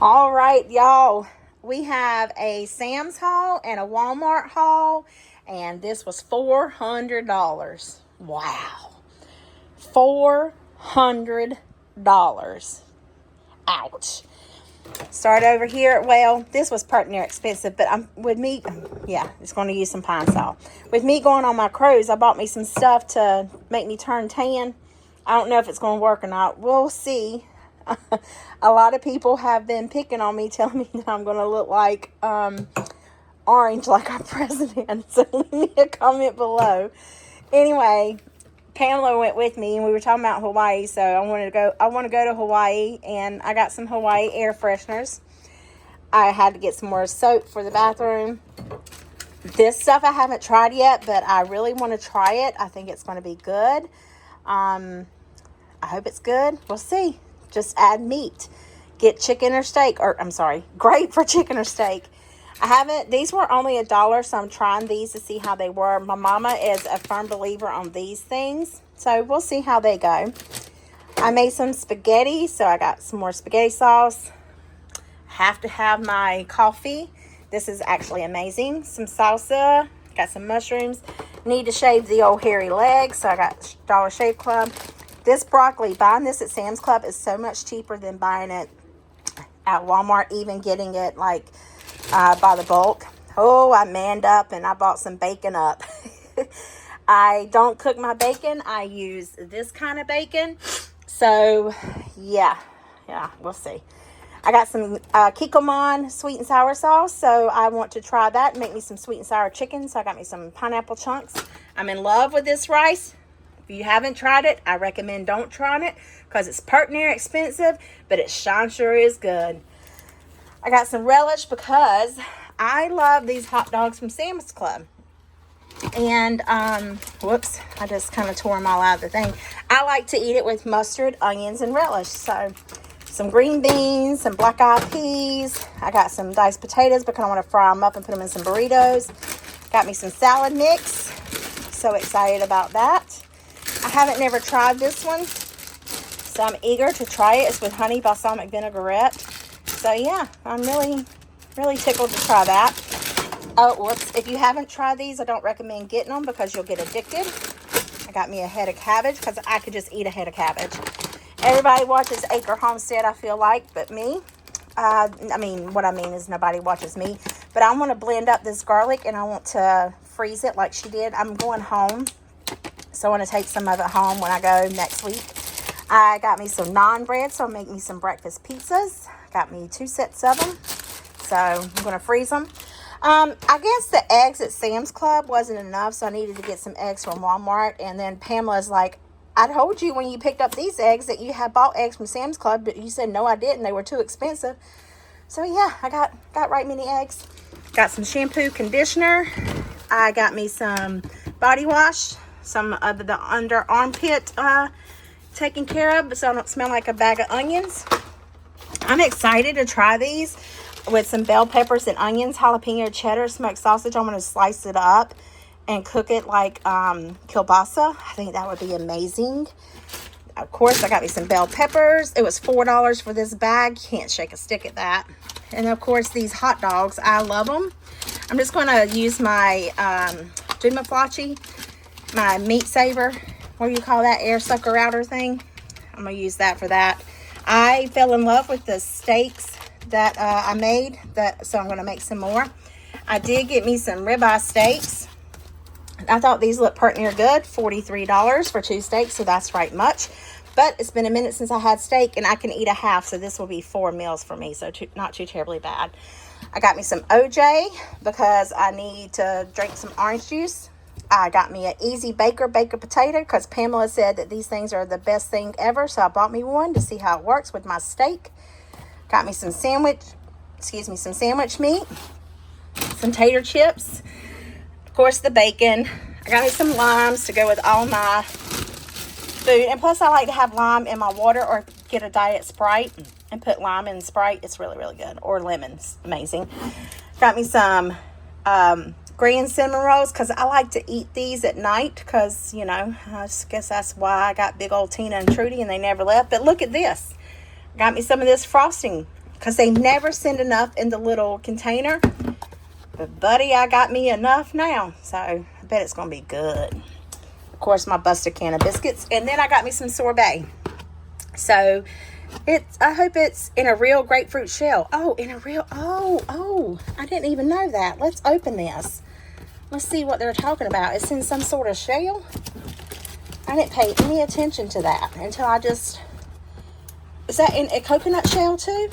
All right, y'all. We have a Sam's haul and a Walmart haul, and this was $400. Wow. $400. Ouch. Start over here. Well, this was pretty near expensive, but with me, yeah, it's going to use some pine sol. With me going on my cruise, I bought me some stuff to make me turn tan. I don't know if it's going to work or not. We'll see. A lot of people have been picking on me, telling me that I'm going to look like orange, like our president. So leave me a comment below. Anyway, Pamela went with me, and we were talking about Hawaii. So I want to go to Hawaii, and I got some Hawaii air fresheners. I had to get some more soap for the bathroom. This stuff I haven't tried yet, but I really want to try it. I think it's going to be good. I hope it's good. We'll see. Just add meat. Get chicken or steak, or I'm sorry, great for chicken or steak. These were only $1, so I'm trying these to see how they were. My mama is a firm believer on these things, so we'll see how they go. I made some spaghetti, so I got some more spaghetti sauce. Have to have my coffee. This is actually amazing. Some salsa, got some mushrooms. Need to shave the old hairy legs, so I got Dollar Shave Club. This broccoli, buying this at Sam's Club is so much cheaper than buying it at Walmart, even getting it like by the bulk. Oh, I manned up and I bought some bacon up. I don't cook my bacon. I use this kind of bacon. So, yeah, we'll see. I got some Kikkoman sweet and sour sauce, so I want to try that and make me some sweet and sour chicken. So I got me some pineapple chunks. I'm in love with this rice. If you haven't tried it, I recommend don't try it because it's pert near expensive, but it sure is good. I got some relish because I love these hot dogs from Sam's Club. And, whoops, I just kind of tore them all out of the thing. I like to eat it with mustard, onions, and relish. So, some green beans, some black-eyed peas. I got some diced potatoes because I want to fry them up and put them in some burritos. Got me some salad mix. So excited about that. I haven't never tried this one, so I'm eager to try it. It's with honey balsamic vinaigrette. So yeah, I'm really tickled to try that. Oh, whoops. If you haven't tried these, I don't recommend getting them because you'll get addicted. I got me a head of cabbage because I could just eat a head of cabbage. Everybody watches Acre Homestead, I feel like, but me. What I mean is nobody watches me. But I want to blend up this garlic, and I want to freeze it like she did. I'm going home, so I want to take some of it home when I go next week. I got me some naan bread, so I'll make me some breakfast pizzas. Got me 2 sets of them, so I'm going to freeze them. I guess the eggs at Sam's Club wasn't enough, so I needed to get some eggs from Walmart. And then Pamela's like, I told you when you picked up these eggs that you had bought eggs from Sam's Club, but you said, no, I didn't. They were too expensive. So, yeah, I got right many eggs. Got some shampoo, conditioner. I got me some body wash, some of the under armpit taken care of, so I don't smell like a bag of onions. I'm excited to try these with some bell peppers and onions, jalapeno cheddar, smoked sausage. I'm going to slice it up and cook it like kielbasa. I think that would be amazing. Of course, I got me some bell peppers. It was $4 for this bag. Can't shake a stick at that. And of course, these hot dogs, I love them. I'm just going to use my Dumaflachi, my meat saver. What do you call that? Air sucker outer thing. I'm going to use that for that. I fell in love with the steaks that I made, so I'm going to make some more. I did get me some ribeye steaks. I thought these looked pretty near good. $43 for 2 steaks, so that's right much. But it's been a minute since I had steak, and I can eat a half, so this will be 4 meals for me, so not too terribly bad. I got me some OJ because I need to drink some orange juice. I got me an Easy Baker potato because Pamela said that these things are the best thing ever, so I bought me one to see how it works with my steak. Got me some sandwich meat, some tater chips, of course the bacon. I got me some limes to go with all my food, and plus I like to have lime in my water or get a diet Sprite and put lime in Sprite. It's really, really good. Or lemons, amazing. Got me some green cinnamon rolls because I like to eat these at night because, you know, I just guess that's why I got big old Tina and Trudy and they never left. But look at this. Got me some of this frosting because they never send enough in the little container. But buddy, I got me enough now, so I bet it's gonna be good. Of course, my busted can of biscuits, and then I got me some sorbet. So I hope it's in a real grapefruit shell. Oh, in a real, oh, I didn't even know that. Let's open this. Let's see what they're talking about. It's in some sort of shell. I didn't pay any attention to that until I just, is that in a coconut shell too?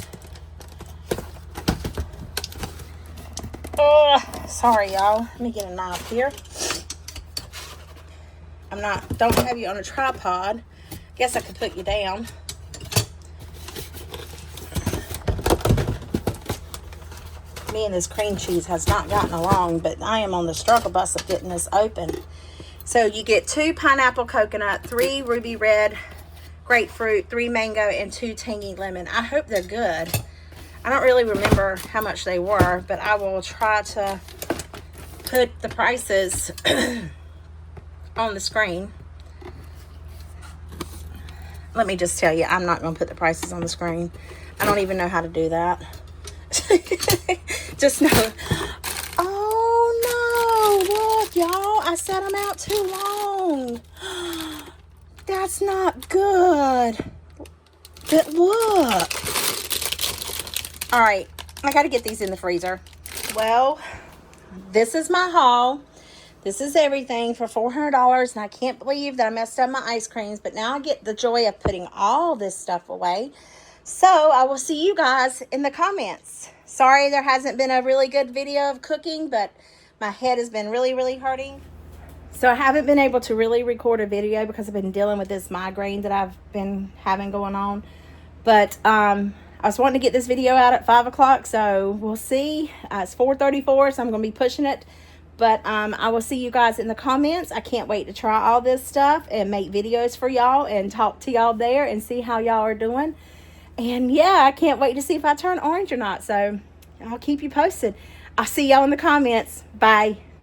Sorry y'all. Let me get a knife here. Don't have you on a tripod. Guess I could put you down. Me and this cream cheese has not gotten along, but I am on the struggle bus of getting this open. So you get 2 pineapple coconut, 3 ruby red grapefruit, 3 mango, and 2 tangy lemon. I hope they're good. I don't really remember how much they were, but I will try to put the prices on the screen. Let me just tell you, I'm not going to put the prices on the screen. I don't even know how to do that. Just know. Oh no, look y'all, I set them out too long. That's not good. But look. All right, I got to get these in the freezer. Well, this is my haul. This is everything for $400, and I can't believe that I messed up my ice creams, but now I get the joy of putting all this stuff away. So I will see you guys in the comments. Sorry there hasn't been a really good video of cooking, but my head has been really hurting. So I haven't been able to really record a video because I've been dealing with this migraine that I've been having going on. But I was wanting to get this video out at 5 o'clock, so we'll see. It's 4:34, so I'm going to be pushing it. But I will see you guys in the comments. I can't wait to try all this stuff and make videos for y'all and talk to y'all there and see how y'all are doing. And yeah, I can't wait to see if I turn orange or not. So I'll keep you posted. I'll see y'all in the comments. Bye.